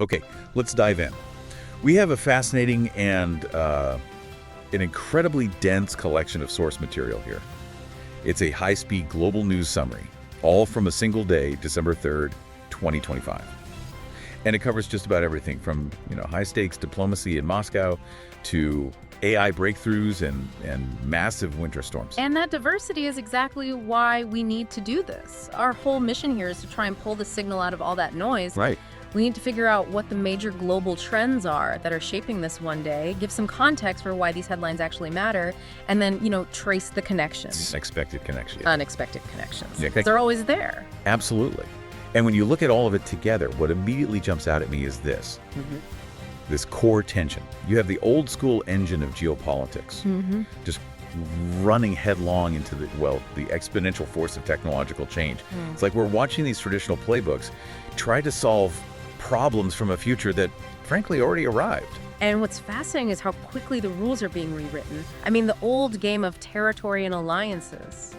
Okay, let's dive in. We have a fascinating and an incredibly dense collection of source material here. It's a high-speed global news summary, all from a single day, December 3rd, 2025. And it covers just about everything from, high-stakes diplomacy in Moscow to AI breakthroughs and massive winter storms. And that diversity is exactly why we need to do this. Our whole mission here is to try and pull the signal out of all that noise. Right. We need to figure out what the major global trends are that are shaping this one day, give some context for why these headlines actually matter, and then, trace the connections. Unexpected connections. Unexpected connections. Yeah, They're always there. Absolutely. And when you look at all of it together, what immediately jumps out at me is this. This core tension. You have the old school engine of geopolitics, just running headlong into the exponential force of technological change. It's like we're watching these traditional playbooks try to solve problems from a future that, frankly, already arrived. And what's fascinating is how quickly the rules are being rewritten. I mean, the old game of territory and alliances,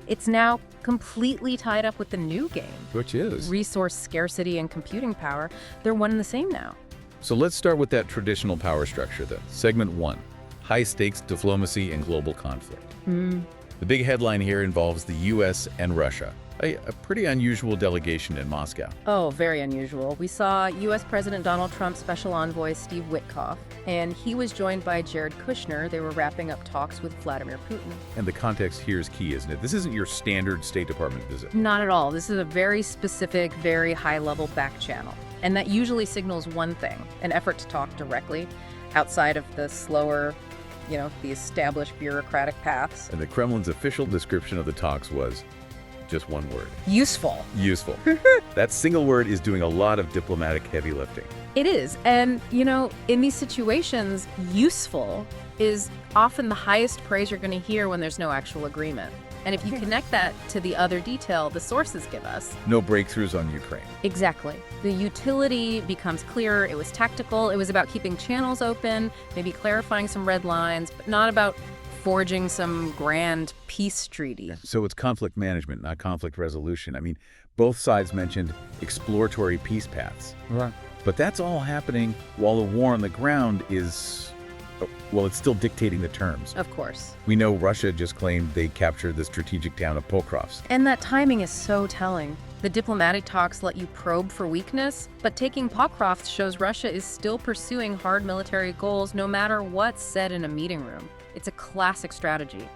it's now completely tied up with the new game. Which is? Resource scarcity and computing power, they're one and the same now. So let's start with that traditional power structure then. Segment 1, high-stakes diplomacy and global conflict. The big headline here involves the U.S. and Russia, a pretty unusual delegation in Moscow. Oh, very unusual. We saw U.S. President Donald Trump's special envoy, Steve Witkoff, and he was joined by Jared Kushner. They were wrapping up talks with Vladimir Putin. And the context here is key, isn't it? This isn't your standard State Department visit. Not at all. This is a very specific, very high-level back channel. And that usually signals one thing, an effort to talk directly outside of the slower, the established bureaucratic paths. And the Kremlin's official description of the talks was just one word. Useful. Useful. That single word is doing a lot of diplomatic heavy lifting. It is. And, in these situations, useful is often the highest praise you're going to hear when there's no actual agreement. And if you connect that to the other detail the sources give us. No breakthroughs on Ukraine. Exactly. The utility becomes clearer. It was tactical. It was about keeping channels open, maybe clarifying some red lines, but not about forging some grand peace treaty. So it's conflict management, not conflict resolution. I mean, both sides mentioned exploratory peace paths. Right. But that's all happening while the war on the ground is, it's still dictating the terms. Of course. We know Russia just claimed they captured the strategic town of Pokrovsk. And that timing is so telling. The diplomatic talks let you probe for weakness, but taking Pokrovsk shows Russia is still pursuing hard military goals no matter what's said in a meeting room. It's a classic strategy.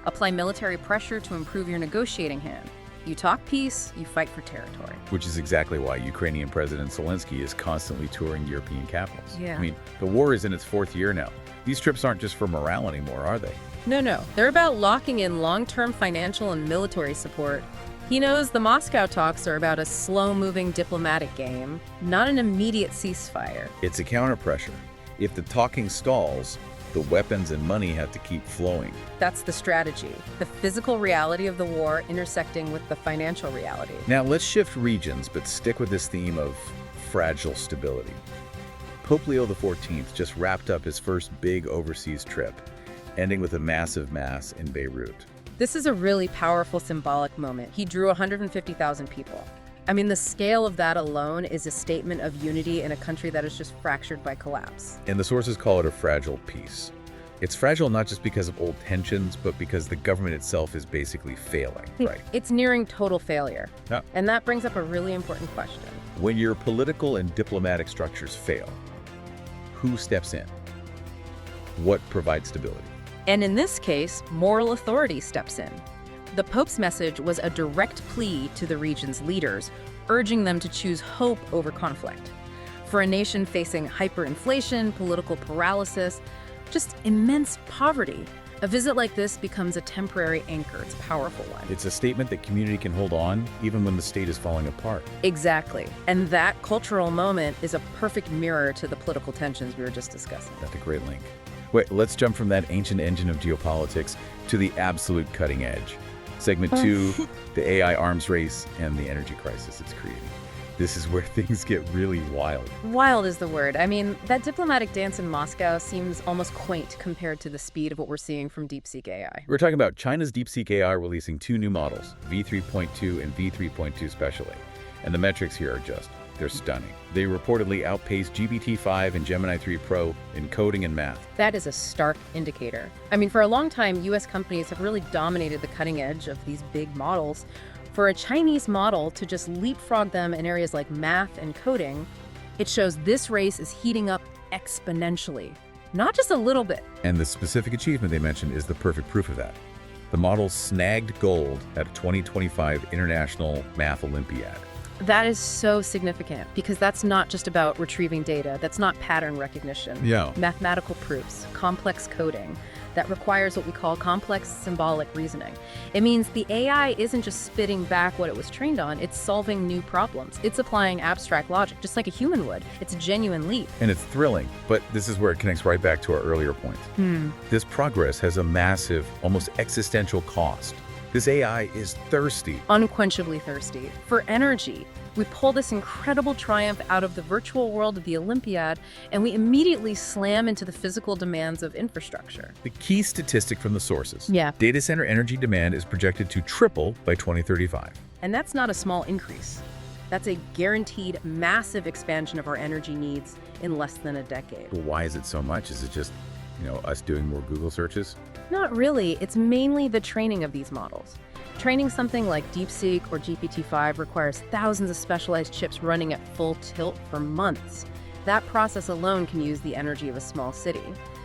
Apply military pressure to improve your negotiating hand. You talk peace, you fight for territory. Which is exactly why Ukrainian President Zelensky is constantly touring European capitals. Yeah. I mean, the war is in its 4th year now. These trips aren't just for morale anymore, are they? No. They're about locking in long-term financial and military support. He knows the Moscow talks are about a slow-moving diplomatic game, not an immediate ceasefire. It's a counter-pressure. If the talking stalls, the weapons and money have to keep flowing. That's the strategy, the physical reality of the war intersecting with the financial reality. Now let's shift regions, but stick with this theme of fragile stability. Pope Leo XIV just wrapped up his first big overseas trip, ending with a massive mass in Beirut. This is a really powerful symbolic moment. He drew 150,000 people. I mean, the scale of that alone is a statement of unity in a country that is just fractured by collapse. And the sources call it a fragile peace. It's fragile not just because of old tensions, but because the government itself is basically failing, right? It's nearing total failure. Yeah. And that brings up a really important question. When your political and diplomatic structures fail, who steps in? What provides stability? And in this case, moral authority steps in. The Pope's message was a direct plea to the region's leaders, urging them to choose hope over conflict. For a nation facing hyperinflation, political paralysis, just immense poverty, a visit like this becomes a temporary anchor. It's a powerful one. It's a statement that community can hold on even when the state is falling apart. Exactly. And that cultural moment is a perfect mirror to the political tensions we were just discussing. That's a great link. Wait, let's jump from that ancient engine of geopolitics to the absolute cutting edge. Segment 2, the AI arms race and the energy crisis it's creating. This is where things get really wild. Wild is the word. I mean, that diplomatic dance in Moscow seems almost quaint compared to the speed of what we're seeing from DeepSeek AI. We're talking about China's DeepSeek AI releasing 2 new models, V3.2 and V3.2 specially. And the metrics here are just They're stunning. They reportedly outpaced GPT-5 and Gemini 3 Pro in coding and math. That is a stark indicator. I mean, for a long time, US companies have really dominated the cutting edge of these big models. For a Chinese model to just leapfrog them in areas like math and coding, it shows this race is heating up exponentially, not just a little bit. And the specific achievement they mentioned is the perfect proof of that. The model snagged gold at a 2025 International Math Olympiad. That is so significant because that's not just about retrieving data. That's not pattern recognition. Yeah. Mathematical proofs, complex coding that requires what we call complex symbolic reasoning. It means the AI isn't just spitting back what it was trained on, it's solving new problems. It's applying abstract logic, just like a human would. It's a genuine leap. And it's thrilling, but this is where it connects right back to our earlier points. This progress has a massive, almost existential cost. This AI is thirsty. Unquenchably thirsty for energy. We pull this incredible triumph out of the virtual world of the Olympiad, and we immediately slam into the physical demands of infrastructure. The key statistic from the sources. Yeah. Data center energy demand is projected to triple by 2035. And that's not a small increase. That's a guaranteed massive expansion of our energy needs in less than a decade. Well, why is it so much? Is it just, us doing more Google searches? Not really. It's mainly the training of these models. Training something like DeepSeek or GPT-5 requires thousands of specialized chips running at full tilt for months. That process alone can use the energy of a small city.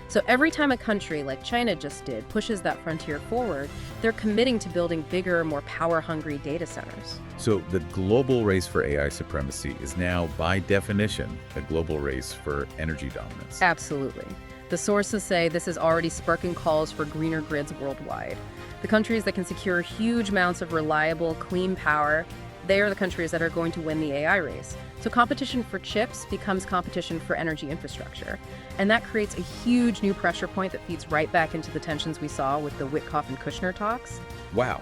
So every time a country, like China just did, pushes that frontier forward, they're committing to building bigger, more power-hungry data centers. So the global race for AI supremacy is now, by definition, a global race for energy dominance. Absolutely. The sources say this is already sparking calls for greener grids worldwide. The countries that can secure huge amounts of reliable, clean power, they are the countries that are going to win the AI race. So competition for chips becomes competition for energy infrastructure. And that creates a huge new pressure point that feeds right back into the tensions we saw with the Witkoff and Kushner talks. Wow.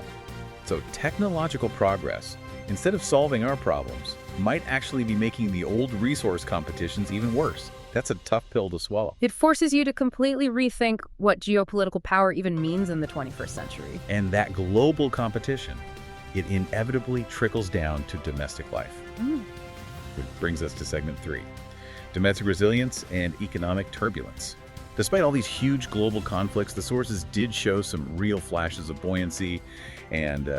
So technological progress, instead of solving our problems, might actually be making the old resource competitions even worse. That's a tough pill to swallow. It forces you to completely rethink what geopolitical power even means in the 21st century. And that global competition, it inevitably trickles down to domestic life. Which brings us to segment 3, domestic resilience and economic turbulence. Despite all these huge global conflicts, the sources did show some real flashes of buoyancy and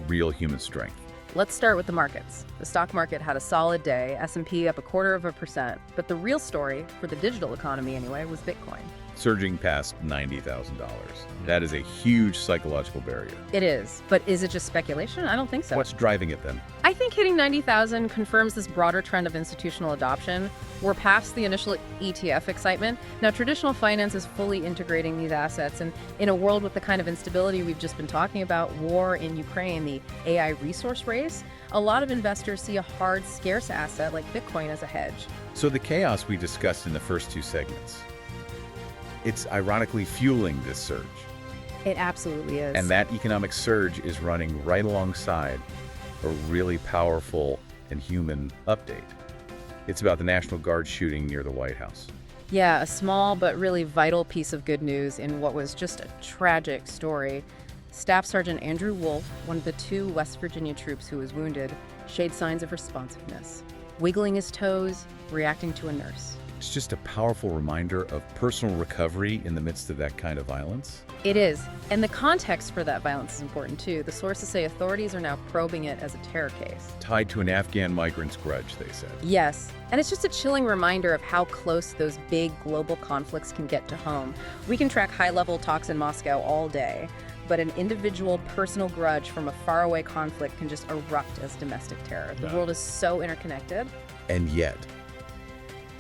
real human strength. Let's start with the markets. The stock market had a solid day, S&P up 0.25%, but the real story, for the digital economy anyway, was Bitcoin. Surging past $90,000. That is a huge psychological barrier. It is, but is it just speculation? I don't think so. What's driving it then? I think hitting 90,000 confirms this broader trend of institutional adoption. We're past the initial ETF excitement. Now, traditional finance is fully integrating these assets, and in a world with the kind of instability we've just been talking about, war in Ukraine, the AI resource race, a lot of investors see a hard, scarce asset like Bitcoin as a hedge. So the chaos we discussed in the first 2 segments, it's ironically fueling this surge. It absolutely is. And that economic surge is running right alongside a really powerful and human update. It's about the National Guard shooting near the White House. Yeah, a small but really vital piece of good news in what was just a tragic story. Staff Sergeant Andrew Wolf, one of the 2 West Virginia troops who was wounded, showed signs of responsiveness, wiggling his toes, reacting to a nurse. It's just a powerful reminder of personal recovery in the midst of that kind of violence. It is. And the context for that violence is important too. The sources say authorities are now probing it as a terror case. Tied to an Afghan migrant's grudge, they said. Yes. And it's just a chilling reminder of how close those big global conflicts can get to home. We can track high-level talks in Moscow all day, but an individual personal grudge from a faraway conflict can just erupt as domestic terror. The world is so interconnected. And yet,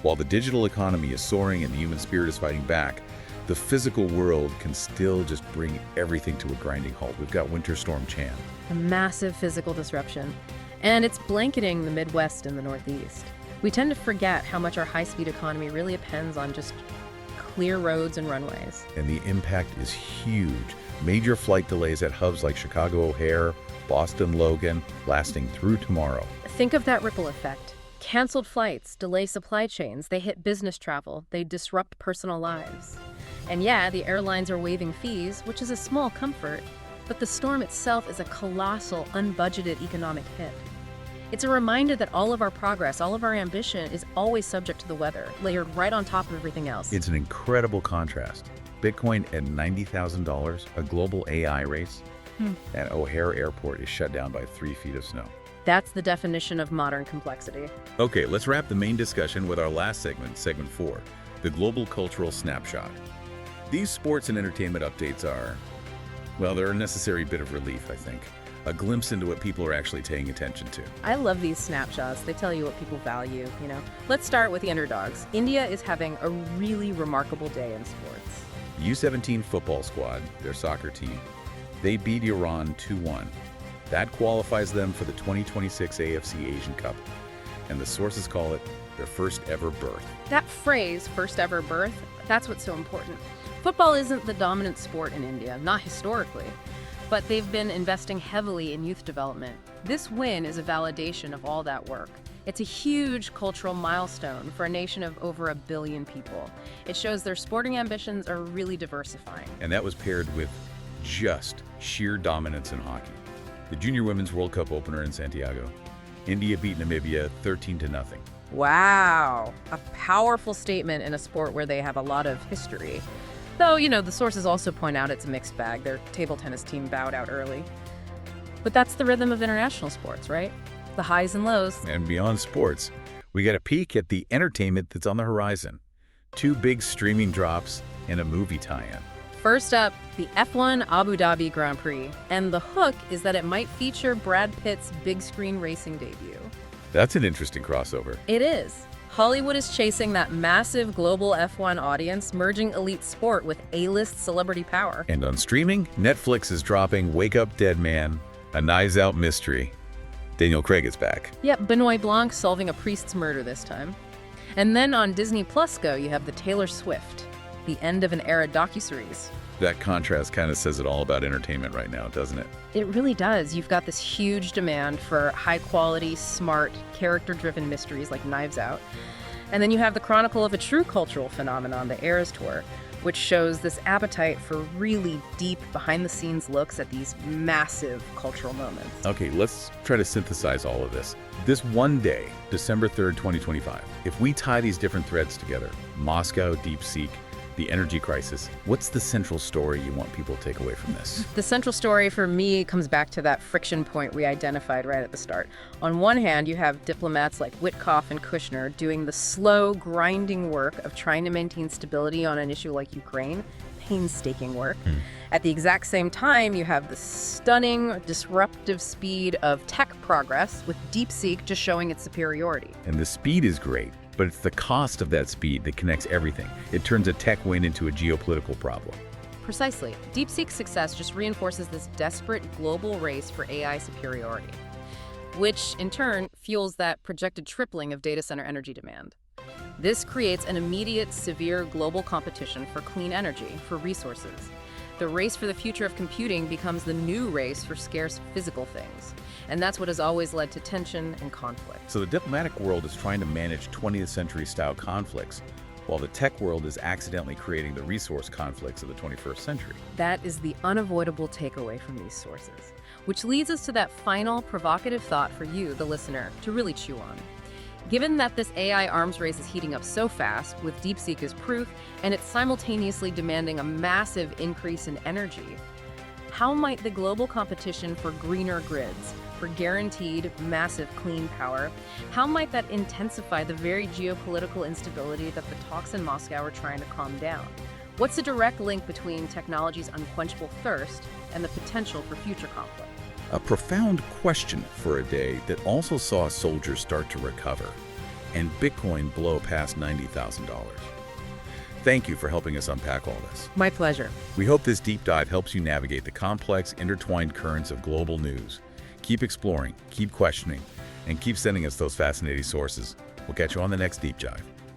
while the digital economy is soaring and the human spirit is fighting back, the physical world can still just bring everything to a grinding halt. We've got Winter Storm Chan. A massive physical disruption. And it's blanketing the Midwest and the Northeast. We tend to forget how much our high-speed economy really depends on just clear roads and runways. And the impact is huge. Major flight delays at hubs like Chicago O'Hare, Boston Logan, lasting through tomorrow. Think of that ripple effect. Canceled flights delay supply chains, they hit business travel, they disrupt personal lives. And yeah, the airlines are waiving fees, which is a small comfort, but the storm itself is a colossal, unbudgeted economic hit. It's a reminder that all of our progress, all of our ambition is always subject to the weather, layered right on top of everything else. It's an incredible contrast. Bitcoin at $90,000, a global AI race, and O'Hare Airport is shut down by 3 feet of snow. That's the definition of modern complexity. Okay, let's wrap the main discussion with our last segment, segment 4, the global cultural snapshot. These sports and entertainment updates are, well, they're a necessary bit of relief, I think. A glimpse into what people are actually paying attention to. I love these snapshots. They tell you what people value, you know. Let's start with the underdogs. India is having a really remarkable day in sports. U17 football squad, their soccer team, they beat Iran 2-1. That qualifies them for the 2026 AFC Asian Cup, and the sources call it their first ever birth. That phrase, first ever birth, that's what's so important. Football isn't the dominant sport in India, not historically, but they've been investing heavily in youth development. This win is a validation of all that work. It's a huge cultural milestone for a nation of over 1 billion people. It shows their sporting ambitions are really diversifying. And that was paired with just sheer dominance in hockey. The Junior Women's World Cup opener in Santiago. India beat Namibia 13-0. Wow, a powerful statement in a sport where they have a lot of history. Though, you know, the sources also point out it's a mixed bag. Their table tennis team bowed out early. But that's the rhythm of international sports, right? The highs and lows. And beyond sports, we got a peek at the entertainment that's on the horizon. 2 big streaming drops and a movie tie-in. First up, the F1 Abu Dhabi Grand Prix. And the hook is that it might feature Brad Pitt's big screen racing debut. That's an interesting crossover. It is. Hollywood is chasing that massive global F1 audience, merging elite sport with A-list celebrity power. And on streaming, Netflix is dropping Wake Up Dead Man, a Knives Out mystery. Daniel Craig is back. Yep, Benoit Blanc solving a priest's murder this time. And then on Disney Plus Go, you have the Taylor Swift, the end of an era docuseries. That contrast kind of says it all about entertainment right now, doesn't it? It really does. You've got this huge demand for high-quality, smart, character-driven mysteries like Knives Out. And then you have the chronicle of a true cultural phenomenon, the Eras Tour, which shows this appetite for really deep, behind-the-scenes looks at these massive cultural moments. Okay, let's try to synthesize all of this. This one day, December 3rd, 2025, if we tie these different threads together, Moscow, DeepSeek, the energy crisis, what's the central story you want people to take away from this? The central story for me comes back to that friction point we identified right at the start. On one hand, you have diplomats like Witkoff and Kushner doing the slow, grinding work of trying to maintain stability on an issue like Ukraine, painstaking work. At the exact same time, you have the stunning, disruptive speed of tech progress, with DeepSeek just showing its superiority. And the speed is great, but it's the cost of that speed that connects everything. It turns a tech win into a geopolitical problem. Precisely. DeepSeek's success just reinforces this desperate global race for AI superiority, which in turn fuels that projected tripling of data center energy demand. This creates an immediate, severe global competition for clean energy, for resources. The race for the future of computing becomes the new race for scarce physical things. And that's what has always led to tension and conflict. So the diplomatic world is trying to manage 20th century style conflicts, while the tech world is accidentally creating the resource conflicts of the 21st century. That is the unavoidable takeaway from these sources, which leads us to that final provocative thought for you, the listener, to really chew on. Given that this AI arms race is heating up so fast, with DeepSeek as proof, and it's simultaneously demanding a massive increase in energy, how might the global competition for greener grids, for guaranteed massive clean power, how might that intensify the very geopolitical instability that the talks in Moscow are trying to calm down? What's the direct link between technology's unquenchable thirst and the potential for future conflict? A profound question for a day that also saw soldiers start to recover and Bitcoin blow past $90,000. Thank you for helping us unpack all this. My pleasure. We hope this deep dive helps you navigate the complex, intertwined currents of global news. Keep exploring, keep questioning, and keep sending us those fascinating sources. We'll catch you on the next Deep Dive.